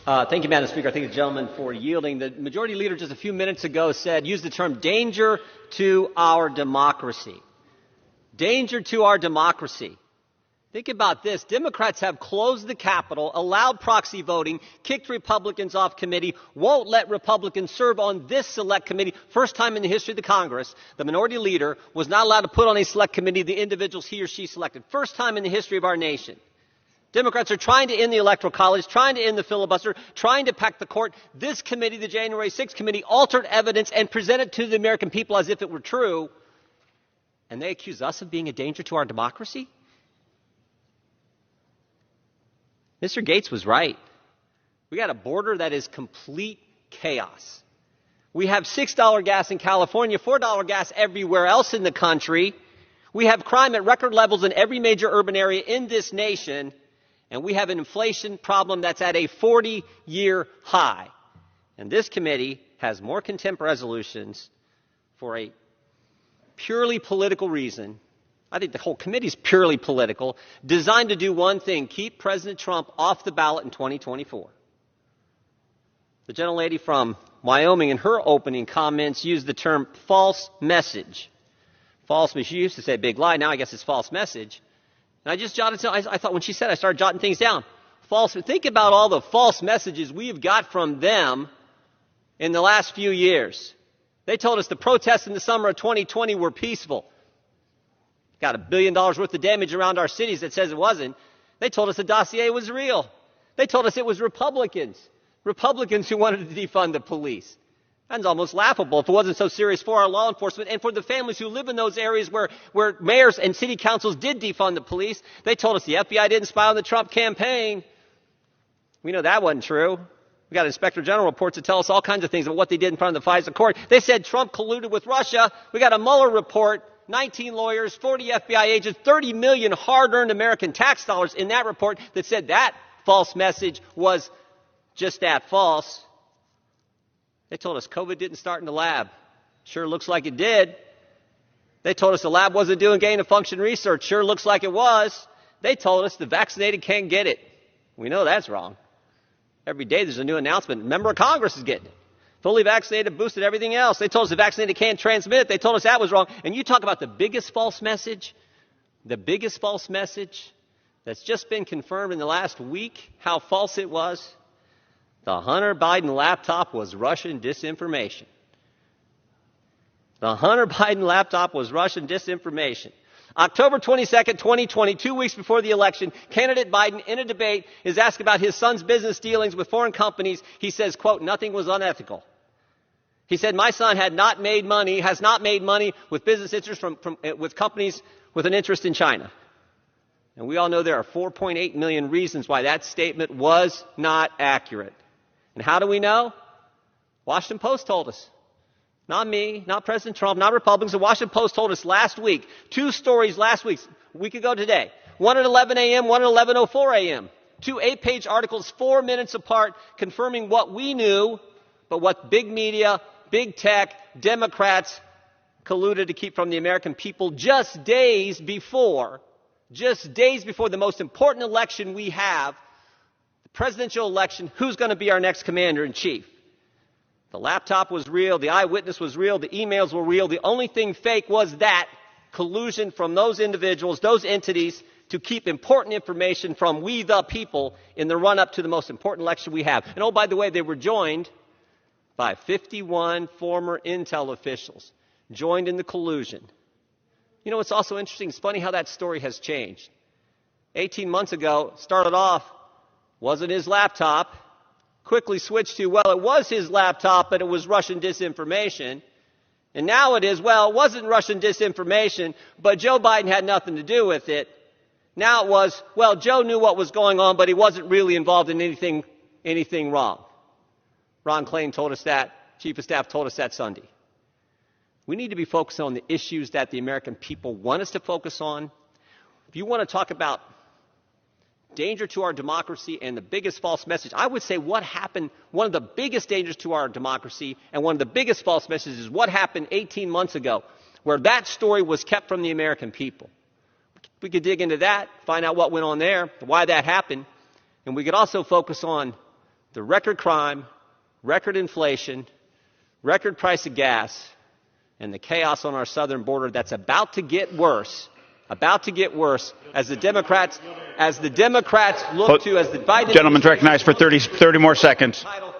Thank you, Madam Speaker. I thank the gentleman for yielding. The Majority Leader just a few minutes ago used the term danger to our democracy. Danger to our democracy. Think about this. Democrats have closed the Capitol, allowed proxy voting, kicked Republicans off committee, won't let Republicans serve on this select committee. First time in the history of the Congress, the Minority Leader was not allowed to put on a select committee the individuals he or she selected. First time in the history of our nation. Democrats are trying to end the Electoral College, trying to end the filibuster, trying to pack the court. This committee, the January 6th committee, altered evidence and presented to the American people as if it were true. And they accuse us of being a danger to our democracy? Mr. Gates was right. We got a border that is complete chaos. We have $6 gas in California, $4 gas everywhere else in the country. We have crime at record levels in every major urban area in this nation. And we have an inflation problem that's at a 40-year high. And this committee has more contempt resolutions for a purely political reason. I think the whole committee is purely political, designed to do one thing: keep President Trump off the ballot in 2024. The gentlelady from Wyoming, in her opening comments, used the term false message. False, she used to say big lie. Now I guess it's false message. And I just jotted down, I thought when she said, I started jotting things down. False. Think about all the false messages we've got from them in the last few years. They told us the protests in the summer of 2020 were peaceful. Got $1 billion worth of damage around our cities that says it wasn't. They told us the dossier was real. They told us it was Republicans who wanted to defund the police. That's almost laughable if it wasn't so serious for our law enforcement and for the families who live in those areas where mayors and city councils did defund the police. They told us the FBI didn't spy on the Trump campaign. We know that wasn't true. We got Inspector General reports that tell us all kinds of things about what they did in front of the FISA court. They said Trump colluded with Russia. We got a Mueller report, 19 lawyers, 40 FBI agents, 30 million hard-earned American tax dollars in that report that said that false message was just that, false. They told us COVID didn't start in the lab. Sure looks like it did. They told us the lab wasn't doing gain-of-function research. Sure looks like it was. They told us the vaccinated can't get it. We know that's wrong. Every day there's a new announcement. A member of Congress is getting it. Fully vaccinated, boosted, everything else. They told us the vaccinated can't transmit it. They told us that was wrong. And you talk about the biggest false message that's just been confirmed in the last week, how false it was. The Hunter Biden laptop was Russian disinformation. The Hunter Biden laptop was Russian disinformation. October 22nd, 2020, 2 weeks before the election, candidate Biden, in a debate, is asked about his son's business dealings with foreign companies. He says, quote, nothing was unethical. He said, my son has not made money with business interests with companies with an interest in China. And we all know there are 4.8 million reasons why that statement was not accurate. And how do we know? Washington Post told us. Not me, not President Trump, not Republicans. The Washington Post told us last week. 2 stories last week, a week ago today. One at 11 a.m., one at 11:04 a.m. 2 8-page articles, 4 minutes apart, confirming what we knew, but what big media, big tech, Democrats colluded to keep from the American people just days before the most important election we have, the presidential election. Who's going to be our next commander-in-chief? The laptop was real. The eyewitness was real. The emails were real. The only thing fake was that collusion from those individuals, those entities, to keep important information from we the people in the run-up to the most important election we have. And oh, by the way, they were joined by 51 former intel officials, joined in the collusion. You know, it's also interesting. It's funny how that story has changed. 18 months ago, started off, wasn't his laptop. Quickly switched to, well, it was his laptop, but it was Russian disinformation. And now it is, well, it wasn't Russian disinformation, but Joe Biden had nothing to do with it. Now it was, well, Joe knew what was going on, but he wasn't really involved in anything wrong. Ron Klain told us that. Chief of Staff told us that Sunday. We need to be focused on the issues that the American people want us to focus on. If you want to talk about danger to our democracy and the biggest false message, I would say what happened, one of the biggest dangers to our democracy and one of the biggest false messages is what happened 18 months ago, where that story was kept from the American people. We could dig into that, find out what went on there, why that happened, and we could also focus on the record crime, record inflation, record price of gas, and the chaos on our southern border that's about to get worse as the Democrats look to, as the Biden Gentleman's recognized for 30 more seconds. Title